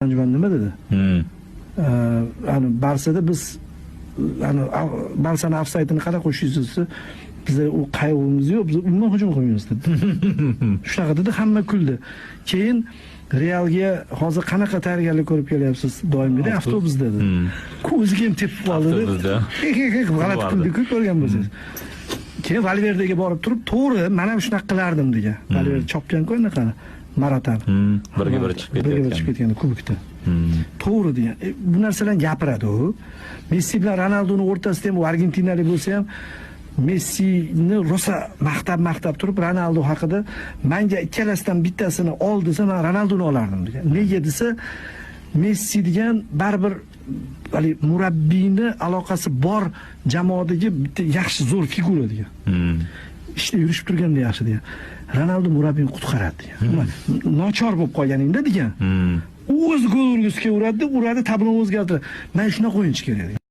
Anjuman nima dedi? Hani Barsada biz hani Barsani ofsaydini qara qo'shishsiz, biz u qayg'umiz yo'q, biz umuman hujum qilmaymiz dedi. Shunaqa dedi, hamma kuldi. Keyin Realga hozir qanaqa tayyorgarlik ko'rib kelyapsiz? Doimgidek avtobus dedi. Ko'ziga ham tepib qoldi. G'alati kuldi-ku ko'rgan bo'lsangiz. Keyin Valverde'ga borib turib, to'g'ri, men ham shunaqa qilardim degan. Valverde chopgan-ku anaqa maraton. Birga bir chiqib ketgan kubokda. To'g'ri degan. Bu narsalarni gapiradi u. Messi bilan Ronaldoni o'rtasida ham u argentinalik bo'lsa ham Messini rosa maqtab turib Ronaldo haqida menga ikkalasidan bittasini ol desa men Ronaldoni olardim degan. Nega desa Messi degan baribir hali murabbiyni aloqasi bor jamoadagi bitta yaxshi zo'r figura degan. Ishda yurishib turganda yaxshi degan. Ronaldo murabbiyni qutqaradi degan. Nochor bo'lib qolganingda degan. U o'z gol urgisi uradi, tabloni o'zgartiradi. Men shunaqa o'yinchi kerak.